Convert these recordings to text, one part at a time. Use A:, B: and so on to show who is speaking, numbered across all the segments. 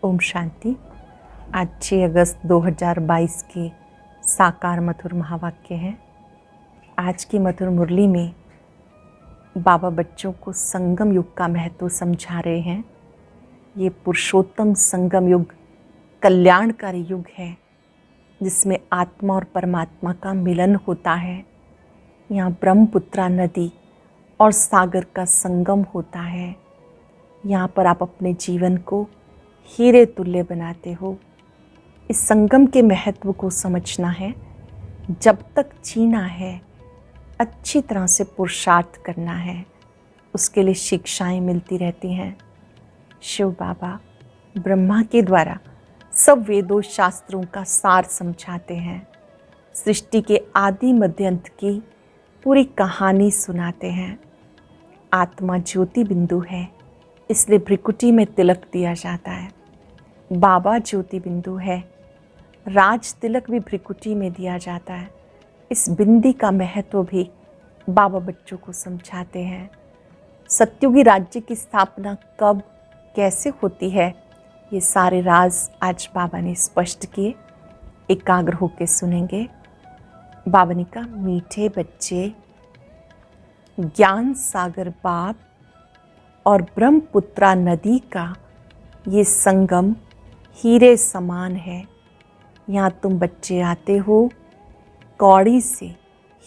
A: ओम शांति। आज 6 अगस्त 2022 के साकार मधुर महावाक्य हैं। आज की मधुर मुरली में बाबा बच्चों को संगम युग का महत्व समझा रहे हैं। ये पुरुषोत्तम संगम युग कल्याणकारी युग है, जिसमें आत्मा और परमात्मा का मिलन होता है। यहाँ ब्रह्मपुत्रा नदी और सागर का संगम होता है। यहाँ पर आप अपने जीवन को हीरे तुल्य बनाते हो। इस संगम के महत्व को समझना है। जब तक जीना है, अच्छी तरह से पुरुषार्थ करना है। उसके लिए शिक्षाएं मिलती रहती हैं। शिव बाबा ब्रह्मा के द्वारा सब वेदों शास्त्रों का सार समझाते हैं। सृष्टि के आदि मध्य अंत की पूरी कहानी सुनाते हैं। आत्मा ज्योति बिंदु है, इसलिए भ्रिकुटी में तिलक दिया जाता है। बाबा ज्योति बिंदु है, राज तिलक भी भ्रिकुटी में दिया जाता है। इस बिंदी का महत्व भी बाबा बच्चों को समझाते हैं। सत्युगी राज्य की स्थापना कब कैसे होती है, ये सारे राज आज बाबा ने स्पष्ट किए। एकाग्र होकर सुनेंगे। बाबा ने कहा, मीठे बच्चे, ज्ञान सागर बाप और ब्रह्मपुत्रा नदी का ये संगम हीरे समान है। यहाँ तुम बच्चे आते हो कौड़ी से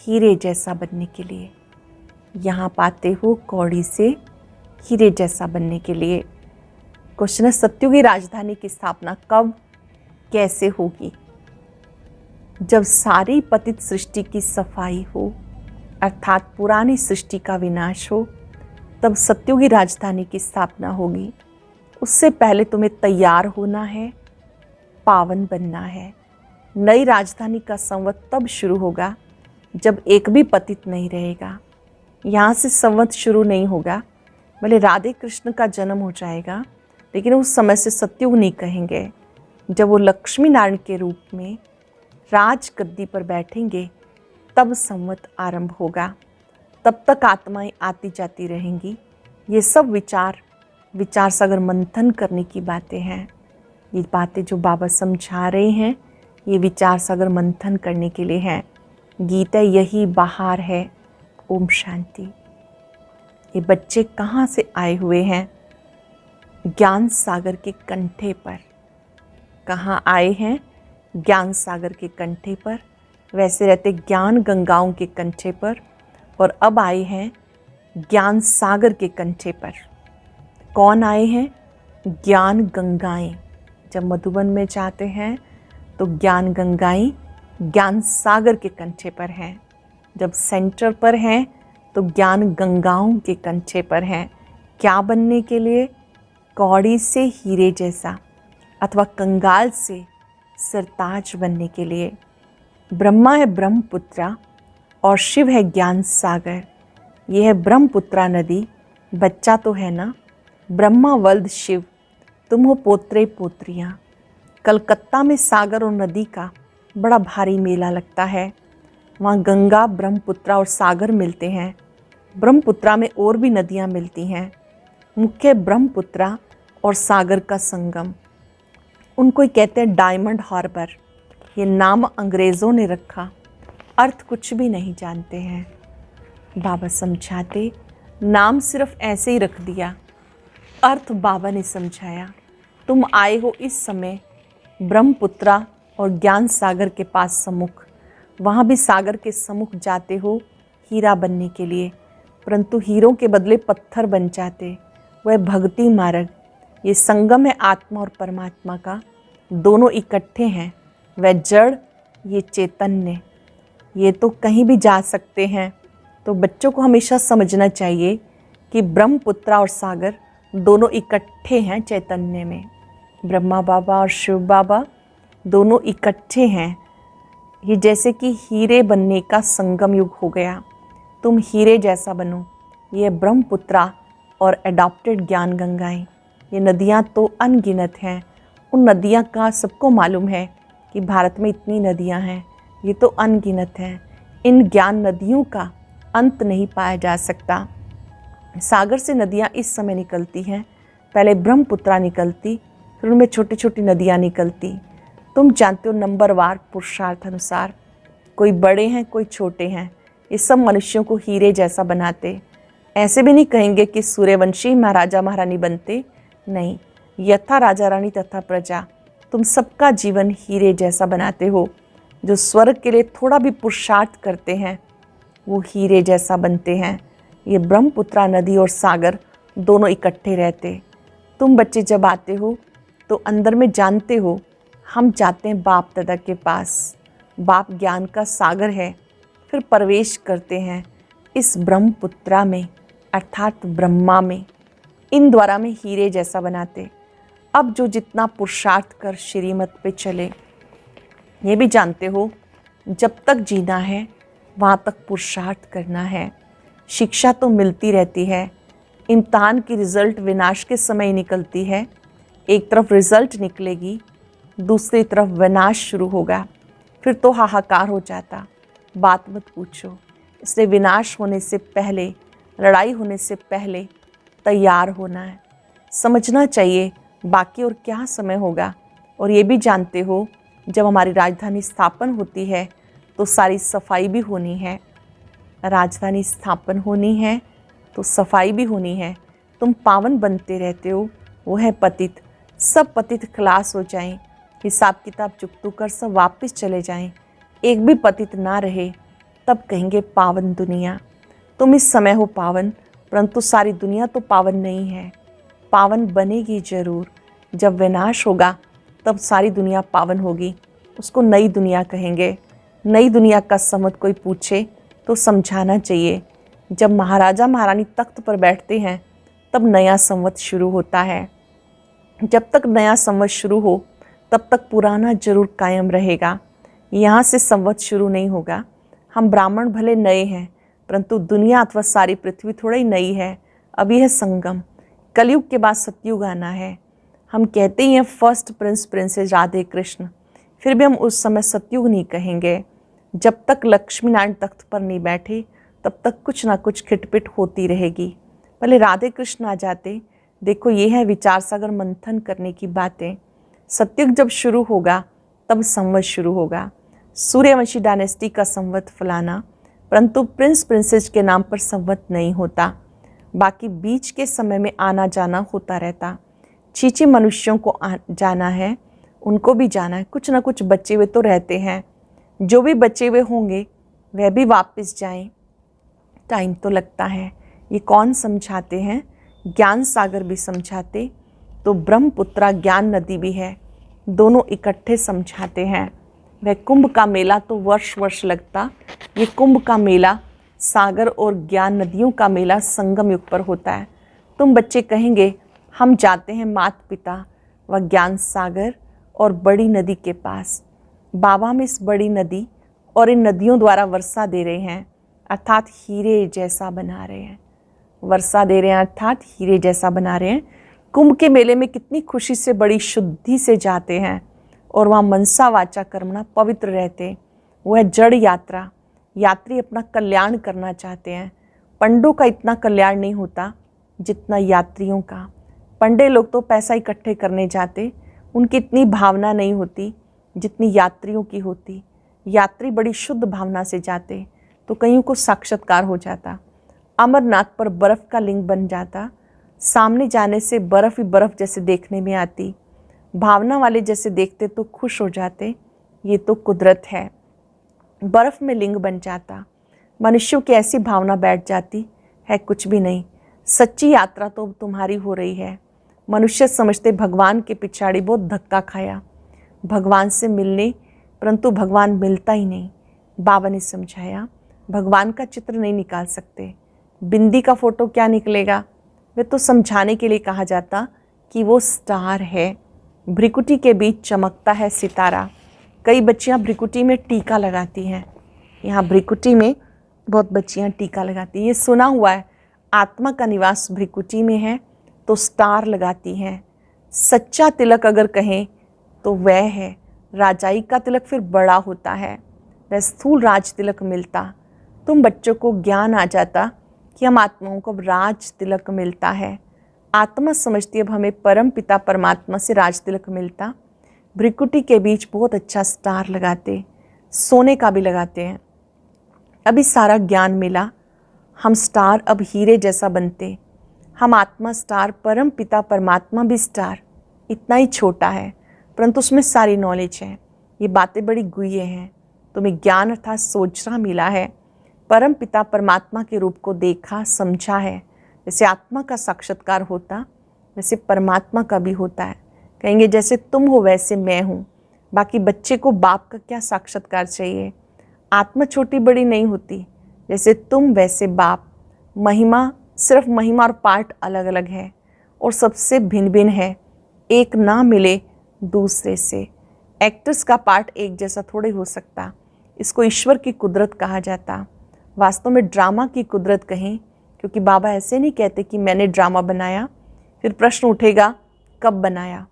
A: हीरे जैसा बनने के लिए। यहाँ पाते हो कौड़ी से हीरे जैसा बनने के लिए। क्वेश्चन है, सत्युगी राजधानी की स्थापना कब कैसे होगी? जब सारी पतित सृष्टि की सफाई हो, अर्थात पुरानी सृष्टि का विनाश हो, तब सत्युगी राजधानी की स्थापना होगी। उससे पहले तुम्हें तैयार होना है, पावन बनना है। नई राजधानी का संवत तब शुरू होगा जब एक भी पतित नहीं रहेगा। यहाँ से संवत शुरू नहीं होगा। भले राधे कृष्ण का जन्म हो जाएगा, लेकिन उस समय से सत्युग नहीं कहेंगे। जब वो लक्ष्मी नारायण के रूप में राज गद्दी पर बैठेंगे, तब संवत आरंभ होगा। तब तक आत्माएं आती जाती रहेंगी। ये सब विचार सागर मंथन करने की बातें हैं। ये बातें जो बाबा समझा रहे हैं, ये विचार सागर मंथन करने के लिए हैं। गीता यही बाहर है। ओम शांति। ये बच्चे कहाँ से आए हुए हैं? ज्ञान सागर के कंठे पर। कहाँ आए हैं? ज्ञान सागर के कंठे पर। वैसे रहते ज्ञान गंगाओं के कंठे पर, और अब आए हैं ज्ञान सागर के कंठे पर। कौन आए हैं? ज्ञान गंगाएं। जब मधुबन में जाते हैं तो ज्ञान गंगाएं ज्ञान सागर के कंठे पर हैं। जब सेंटर पर हैं तो ज्ञान गंगाओं के कंठे पर हैं। क्या बनने के लिए? कौड़ी से हीरे जैसा, अथवा कंगाल से सरताज बनने के लिए। ब्रह्मा है ब्रह्मपुत्रा और शिव है ज्ञान सागर। ये है ब्रह्मपुत्रा नदी। बच्चा तो है ना, ब्रह्मा वल्द शिव, तुम हो पोत्रे पोत्रियाँ। कलकत्ता में सागर और नदी का बड़ा भारी मेला लगता है। वहाँ गंगा, ब्रह्मपुत्रा और सागर मिलते हैं। ब्रह्मपुत्रा में और भी नदियाँ मिलती हैं। मुख्य ब्रह्मपुत्रा और सागर का संगम, उनको ही कहते हैं डायमंड हार्बर। ये नाम अंग्रेज़ों ने रखा, अर्थ कुछ भी नहीं जानते हैं। बाबा समझाते, नाम सिर्फ ऐसे ही रख दिया, अर्थ बाबा ने समझाया। तुम आए हो इस समय ब्रह्मपुत्रा और ज्ञान सागर के पास सम्मुख। वहाँ भी सागर के सम्मुख जाते हो हीरा बनने के लिए, परंतु हीरों के बदले पत्थर बन जाते। वह भक्ति मार्ग, ये संगम है आत्मा और परमात्मा का। दोनों इकट्ठे हैं। वह जड़, ये चैतन्य, ये तो कहीं भी जा सकते हैं। तो बच्चों को हमेशा समझना चाहिए कि ब्रह्मपुत्रा और सागर दोनों इकट्ठे हैं चैतन्य में। ब्रह्मा बाबा और शिव बाबा दोनों इकट्ठे हैं। ये जैसे कि हीरे बनने का संगम युग हो गया। तुम हीरे जैसा बनो। ये ब्रह्मपुत्रा और एडॉप्टेड ज्ञान गंगाएं। ये नदियाँ तो अनगिनत हैं। उन नदियाँ का सबको मालूम है कि भारत में इतनी नदियाँ हैं। ये तो अनगिनत हैं। इन ज्ञान नदियों का अंत नहीं पाया जा सकता। सागर से नदियाँ इस समय निकलती हैं। पहले ब्रह्मपुत्रा निकलती, फिर उनमें छोटी छोटी नदियाँ निकलती। तुम जानते हो नंबरवार पुरुषार्थ अनुसार, कोई बड़े हैं कोई छोटे हैं, ये सब मनुष्यों को हीरे जैसा बनाते। ऐसे भी नहीं कहेंगे कि सूर्यवंशी महाराजा महारानी बनते, नहीं, यथा राजा रानी तथा प्रजा, तुम सबका जीवन हीरे जैसा बनाते हो। जो स्वर्ग के लिए थोड़ा भी पुरुषार्थ करते हैं वो हीरे जैसा बनते हैं। ये ब्रह्मपुत्रा नदी और सागर दोनों इकट्ठे रहते। तुम बच्चे जब आते हो तो अंदर में जानते हो हम जाते हैं बाप दादा के पास, बाप ज्ञान का सागर है। फिर प्रवेश करते हैं इस ब्रह्मपुत्रा में अर्थात ब्रह्मा में, इन द्वारा में हीरे जैसा बनाते। अब जो जितना पुरुषार्थ कर श्रीमत पे चले, ये भी जानते हो जब तक जीना है वहाँ तक पुरुषार्थ करना है। शिक्षा तो मिलती रहती है, इम्तहान की रिज़ल्ट विनाश के समय निकलती है। एक तरफ रिज़ल्ट निकलेगी, दूसरी तरफ विनाश शुरू होगा, फिर तो हाहाकार हो जाता, बात मत पूछो। इसलिए विनाश होने से पहले, लड़ाई होने से पहले तैयार होना है। समझना चाहिए बाकी और क्या समय होगा। और ये भी जानते हो जब हमारी राजधानी स्थापन होती है तो सारी सफाई भी होनी है। राजधानी स्थापन होनी है तो सफाई भी होनी है। तुम पावन बनते रहते हो, वो है पतित। सब पतित खलास हो जाएं, हिसाब किताब चुकतू कर सब वापस चले जाएं, एक भी पतित ना रहे, तब कहेंगे पावन दुनिया। तुम इस समय हो पावन, परंतु सारी दुनिया तो पावन नहीं है। पावन बनेगी जरूर, जब विनाश होगा तब सारी दुनिया पावन होगी, उसको नई दुनिया कहेंगे। नई दुनिया का समझ कोई पूछे तो समझाना चाहिए। जब महाराजा महारानी तख्त पर बैठते हैं तब नया संवत शुरू होता है। जब तक नया संवत शुरू हो तब तक पुराना जरूर कायम रहेगा। यहाँ से संवत शुरू नहीं होगा। हम ब्राह्मण भले नए हैं, परंतु दुनिया अथवा सारी पृथ्वी थोड़ा ही नई है। अभी है संगम, कलयुग के बाद सतयुग आना है। हम कहते ही हैं first Prince princess Radhe Krishna, फिर भी हम उस समय सतयुग नहीं कहेंगे। जब तक लक्ष्मी नारायण तख्त पर नहीं बैठे तब तक कुछ ना कुछ खिटपिट होती रहेगी। पहले राधे कृष्ण आ जाते। देखो ये है विचार सागर मंथन करने की बातें। सतयुग जब शुरू होगा तब संवत शुरू होगा। सूर्यवंशी डायनेस्टी का संवत फलाना, परंतु प्रिंस प्रिंसेस के नाम पर संवत नहीं होता। बाकी बीच के समय में आना जाना होता रहता। चीचे मनुष्यों को जाना है, उनको भी जाना है। कुछ ना कुछ बचे हुए तो रहते हैं। जो भी बचे हुए होंगे वह भी वापस जाएं, टाइम तो लगता है। ये कौन समझाते हैं? ज्ञान सागर भी समझाते, तो ब्रह्मपुत्रा ज्ञान नदी भी है, दोनों इकट्ठे समझाते हैं। वह कुंभ का मेला तो वर्ष वर्ष लगता, ये कुंभ का मेला सागर और ज्ञान नदियों का मेला संगम युग पर होता है। तुम बच्चे कहेंगे हम जाते हैं माता पिता व ज्ञान सागर और बड़ी नदी के पास। बाबा में इस बड़ी नदी और इन नदियों द्वारा वर्षा दे रहे हैं, अर्थात हीरे जैसा बना रहे हैं। वर्षा दे रहे हैं अर्थात हीरे जैसा बना रहे हैं। कुंभ के मेले में कितनी खुशी से, बड़ी शुद्धि से जाते हैं और वहाँ मनसा वाचा कर्मणा पवित्र रहते। वह जड़ यात्रा, यात्री अपना कल्याण करना चाहते हैं। पंडों का इतना कल्याण नहीं होता जितना यात्रियों का। पंडे लोग तो पैसा इकट्ठे करने जाते, उनकी इतनी भावना नहीं होती जितनी यात्रियों की होती। यात्री बड़ी शुद्ध भावना से जाते तो कईयों को साक्षात्कार हो जाता। अमरनाथ पर बर्फ़ का लिंग बन जाता। सामने जाने से बर्फ़ ही बर्फ़ जैसे देखने में आती। भावना वाले जैसे देखते तो खुश हो जाते। ये तो कुदरत है, बर्फ़ में लिंग बन जाता। मनुष्यों की ऐसी भावना बैठ जाती है कुछ भी नहीं। सच्ची यात्रा तो तुम्हारी हो रही है। मनुष्य समझते भगवान के पिछाड़ी बहुत धक्का खाया, भगवान से मिलने, परंतु भगवान मिलता ही नहीं। बाबा ने समझाया भगवान का चित्र नहीं निकाल सकते, बिंदी का फ़ोटो क्या निकलेगा। वे तो समझाने के लिए कहा जाता कि वो स्टार है, भ्रिकुटी के बीच चमकता है सितारा। कई बच्चियां भ्रिकुटी में टीका लगाती हैं। यहाँ भ्रिकुटी में बहुत बच्चियां टीका लगाती हैं। ये सुना हुआ है, आत्मा का निवास भ्रिकुटी में है तो स्टार लगाती हैं। सच्चा तिलक अगर कहें तो वह है। राजाई का तिलक फिर बड़ा होता है, वह स्थूल राज तिलक मिलता। तुम बच्चों को ज्ञान आ जाता कि हम आत्माओं को राज तिलक मिलता है। आत्मा समझती अब हमें परम पिता परमात्मा से राज तिलक मिलता। भ्रिकुटी के बीच बहुत अच्छा स्टार लगाते, सोने का भी लगाते हैं। अभी सारा ज्ञान मिला, हम स्टार अब हीरे जैसा बनते। हम आत्मा स्टार, परम पिता परमात्मा भी स्टार। इतना ही छोटा है परंतु उसमें सारी नॉलेज है। ये बातें बड़ी गुह्य हैं। तुम्हें ज्ञान अर्थात सोचना मिला है। परम पिता परमात्मा के रूप को देखा, समझा है। जैसे आत्मा का साक्षात्कार होता वैसे परमात्मा का भी होता है। कहेंगे जैसे तुम हो वैसे मैं हूँ। बाकी बच्चे को बाप का क्या साक्षात्कार चाहिए। आत्मा छोटी बड़ी नहीं होती, जैसे तुम वैसे बाप। महिमा सिर्फ महिमा और पार्ट अलग अलग है और सबसे भिन्न भिन्न है। एक ना मिले दूसरे से। एक्टर्स का पार्ट एक जैसा थोड़े हो सकता। इसको ईश्वर की कुदरत कहा जाता। वास्तव में ड्रामा की कुदरत कहें, क्योंकि बाबा ऐसे नहीं कहते कि मैंने ड्रामा बनाया। फिर प्रश्न उठेगा कब बनाया।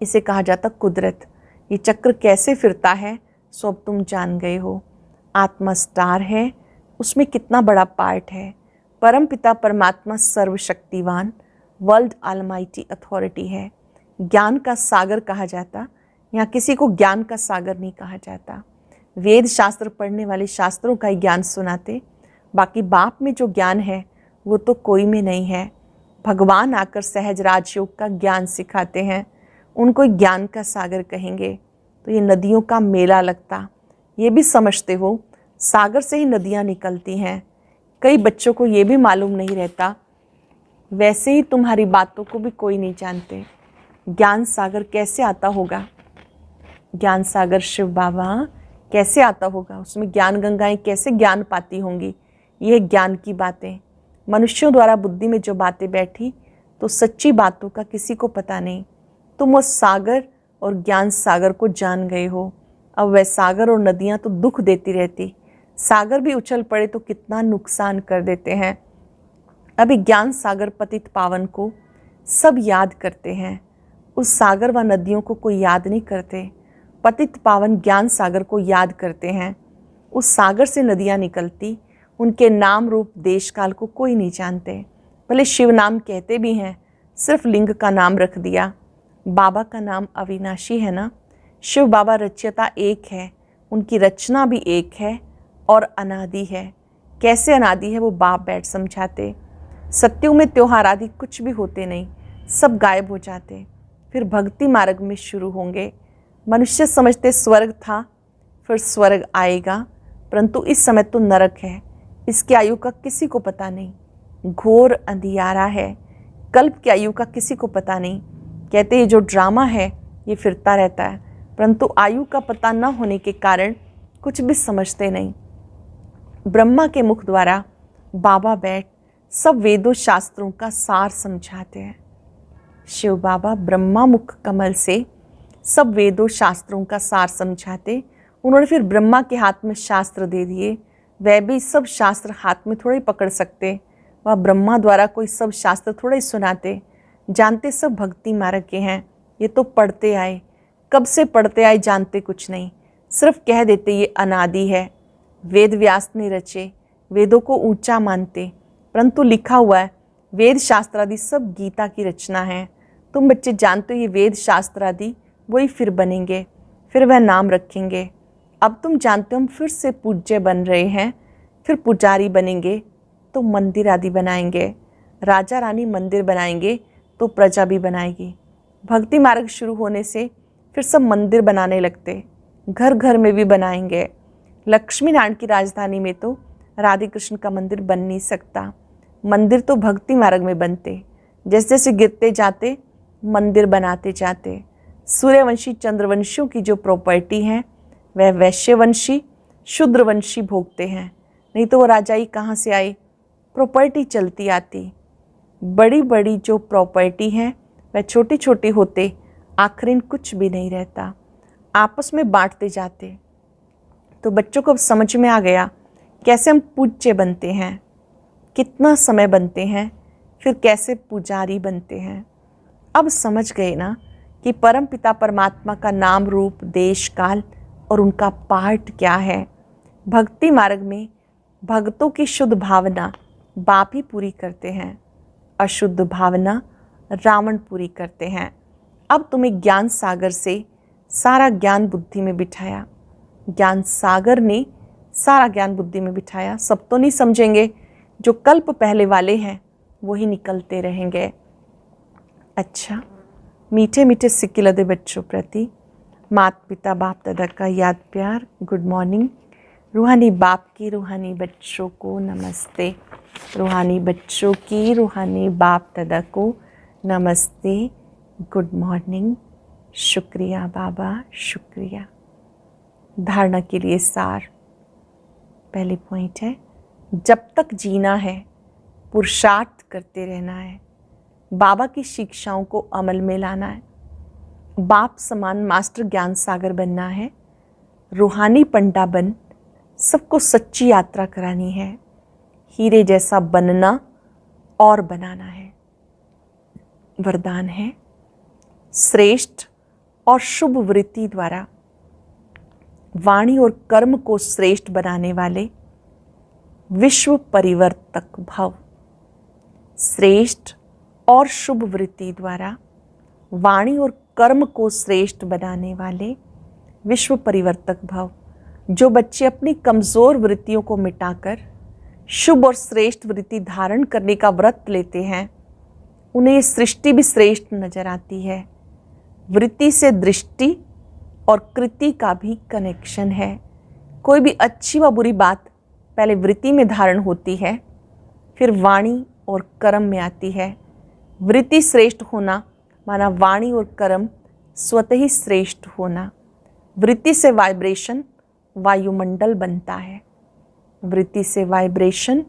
A: इसे कहा जाता कुदरत। ये चक्र कैसे फिरता है सो अब तुम जान गए हो। आत्मा स्टार है, उसमें कितना बड़ा पार्ट है। परम पिता परमात्मा सर्वशक्तिवान, वर्ल्ड ऑलमाइटी अथॉरिटी है। ज्ञान का सागर कहा जाता। यहाँ किसी को ज्ञान का सागर नहीं कहा जाता। वेद शास्त्र पढ़ने वाले शास्त्रों का ही ज्ञान सुनाते। बाकी बाप में जो ज्ञान है वो तो कोई में नहीं है। भगवान आकर सहज राजयोग का ज्ञान सिखाते हैं, उनको ज्ञान का सागर कहेंगे। तो ये नदियों का मेला लगता। ये भी समझते हो सागर से ही नदियाँ निकलती हैं। कई बच्चों को ये भी मालूम नहीं रहता। वैसे ही तुम्हारी बातों को भी कोई नहीं जानते। ज्ञान सागर कैसे आता होगा। ज्ञान सागर शिव बाबा कैसे आता होगा, उसमें ज्ञान गंगाएं कैसे ज्ञान पाती होंगी। यह ज्ञान की बातें मनुष्यों द्वारा बुद्धि में जो बातें बैठी तो सच्ची बातों का किसी को पता नहीं। तुम उस सागर और ज्ञान सागर को जान गए हो। अब वह सागर और नदियाँ तो दुख देती रहती। सागर भी उछल पड़े तो कितना नुकसान कर देते हैं। अभी ज्ञान सागर पतित पावन को सब याद करते हैं। उस सागर व नदियों को कोई याद नहीं करते। पतित पावन ज्ञान सागर को याद करते हैं। उस सागर से नदियाँ निकलती। उनके नाम रूप देश काल को कोई नहीं जानते। भले शिव नाम कहते भी हैं, सिर्फ लिंग का नाम रख दिया। बाबा का नाम अविनाशी है ना। शिव बाबा रचयिता एक है, उनकी रचना भी एक है और अनादि है। कैसे अनादि है वो बाप बैठ समझाते। सत्युग में त्योहार आदि कुछ भी होते नहीं, सब गायब हो जाते। फिर भक्ति मार्ग में शुरू होंगे। मनुष्य समझते स्वर्ग था, फिर स्वर्ग आएगा, परंतु इस समय तो नरक है। इसकी आयु का किसी को पता नहीं। घोर अंधियारा है। कल्प की आयु का किसी को पता नहीं। कहते ये जो ड्रामा है ये फिरता रहता है, परंतु आयु का पता न होने के कारण कुछ भी समझते नहीं। ब्रह्मा के मुख द्वारा बाबा बैठ सब वेदों शास्त्रों का सार समझाते हैं। शिव बाबा ब्रह्मा मुख कमल से सब वेदों शास्त्रों का सार समझाते। उन्होंने फिर ब्रह्मा के हाथ में शास्त्र दे दिए। वह भी सब शास्त्र हाथ में थोड़े पकड़ सकते। वह ब्रह्मा द्वारा कोई सब शास्त्र थोड़े ही सुनाते। जानते सब भक्ति मार्ग के हैं। ये तो पढ़ते आए, कब से पढ़ते आए जानते कुछ नहीं। सिर्फ कह देते ये अनादि है। वेद व्यास ने रचे, वेदों को ऊंचा मानते, परंतु लिखा हुआ है वेद शास्त्र आदि सब गीता की रचना है। तुम बच्चे जानते हो ये वेद शास्त्र आदि वही फिर बनेंगे, फिर वह नाम रखेंगे। अब तुम जानते हो हम फिर से पूज्य बन रहे हैं, फिर पुजारी बनेंगे तो मंदिर आदि बनाएंगे। राजा रानी मंदिर बनाएंगे तो प्रजा भी बनाएगी। भक्ति मार्ग शुरू होने से फिर सब मंदिर बनाने लगते, घर घर में भी बनाएंगे। लक्ष्मी नारायण की राजधानी में तो राधे कृष्ण का मंदिर बन नहीं सकता। मंदिर तो भक्ति मार्ग में बनते। जैसे जैसे गिरते जाते मंदिर बनाते जाते। सूर्यवंशी चंद्रवंशियों की जो प्रॉपर्टी है वह वैश्यवंशी शूद्रवंशी भोगते हैं, नहीं तो वो राजाई कहाँ से आई। प्रॉपर्टी चलती आती। बड़ी बड़ी जो प्रॉपर्टी है वह छोटी छोटी होते, आखिर कुछ भी नहीं रहता। आपस में बांटते जाते। तो बच्चों को अब समझ में आ गया कैसे हम पूज्य बनते हैं, कितना समय बनते हैं, फिर कैसे पुजारी बनते हैं। अब समझ गए ना कि परम पिता परमात्मा का नाम रूप देश काल और उनका पार्ट क्या है। भक्ति मार्ग में भक्तों की शुद्ध भावना बाप ही पूरी करते हैं। अशुद्ध भावना रावण पूरी करते हैं। अब तुम्हें ज्ञान सागर से सारा ज्ञान बुद्धि में बिठाया। ज्ञान सागर ने सारा ज्ञान बुद्धि में बिठाया। सब तो नहीं समझेंगे, जो कल्प पहले वाले हैं वही निकलते रहेंगे। अच्छा, मीठे मीठे सिक्के लदे बच्चों प्रति माता पिता बाप दादा का याद प्यार। Good morning. रूहानी बाप की रूहानी बच्चों को नमस्ते। रूहानी बच्चों की रूहानी बाप दादा को नमस्ते। Good morning. शुक्रिया बाबा, शुक्रिया। धारणा के लिए सार। पहले पॉइंट है, जब तक जीना है पुरुषार्थ करते रहना है, बाबा की शिक्षाओं को अमल में लाना है, बाप समान मास्टर ज्ञान सागर बनना है, रूहानी पंडा बन सबको सच्ची यात्रा करानी है, हीरे जैसा बनना और बनाना है। वरदान है, श्रेष्ठ और शुभ वृत्ति द्वारा वाणी और कर्म को श्रेष्ठ बनाने वाले विश्व परिवर्तक भव। श्रेष्ठ और शुभ वृत्ति द्वारा वाणी और कर्म को श्रेष्ठ बनाने वाले विश्व परिवर्तक भव। जो बच्चे अपनी कमज़ोर वृत्तियों को मिटाकर शुभ और श्रेष्ठ वृत्ति धारण करने का व्रत लेते हैं, उन्हें ये सृष्टि भी श्रेष्ठ नजर आती है। वृत्ति से दृष्टि और कृति का भी कनेक्शन है। कोई भी अच्छी व बुरी बात पहले वृत्ति में धारण होती है, फिर वाणी और कर्म में आती है। वृत्ति श्रेष्ठ होना माना वाणी और कर्म स्वतः ही श्रेष्ठ होना। वृत्ति से वाइब्रेशन वायुमंडल बनता है। वृत्ति से वाइब्रेशन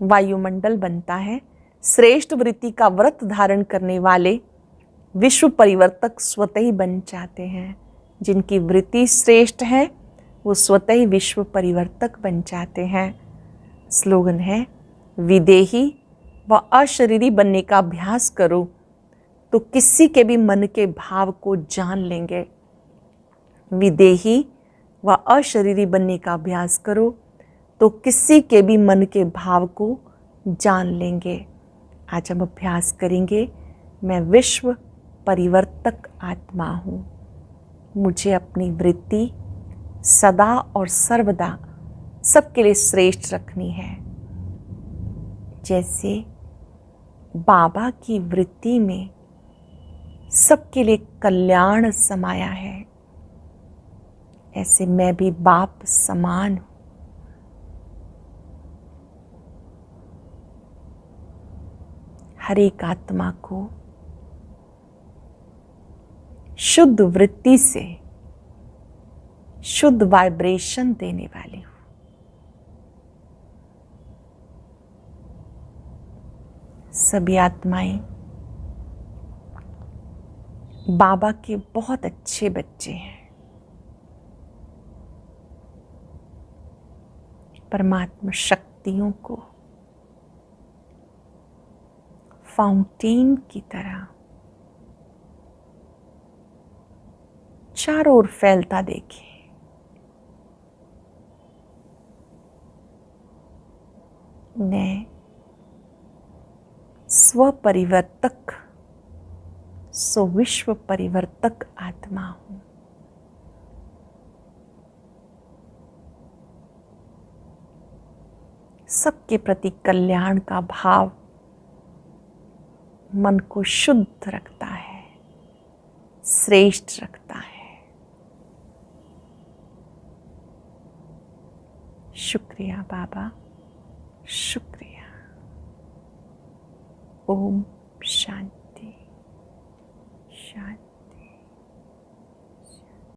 A: वायुमंडल बनता है। श्रेष्ठ वृत्ति का व्रत धारण करने वाले विश्व परिवर्तक स्वतः ही बन जाते हैं। जिनकी वृत्ति श्रेष्ठ है वो स्वतः ही विश्व परिवर्तक बन जाते हैं। स्लोगन है, विदेही व अशरीरी बनने का अभ्यास करो तो किसी के भी मन के भाव को जान लेंगे। विदेही व अशरीरी बनने का अभ्यास करो तो किसी के भी मन के भाव को जान लेंगे। आज हम अभ्यास करेंगे, मैं विश्व परिवर्तक आत्मा हूँ। मुझे अपनी वृत्ति सदा और सर्वदा सबके लिए श्रेष्ठ रखनी है। जैसे बाबा की वृत्ति में सबके लिए कल्याण समाया है, ऐसे मैं भी बाप समान हूँ। हर एक आत्मा को शुद्ध वृत्ति से शुद्ध वाइब्रेशन देने वाली हूँ। सभी आत्माएं बाबा के बहुत अच्छे बच्चे हैं। परमात्मा शक्तियों को फाउंटेन की तरह चारों ओर फैलता देखें। मैं स्वपरिवर्तक सो विश्व परिवर्तक आत्मा हूं। सबके प्रति कल्याण का भाव मन को शुद्ध रखता है, श्रेष्ठ रखता है। शुक्रिया बाबा, शुक्रिया। ओम शांति शांति।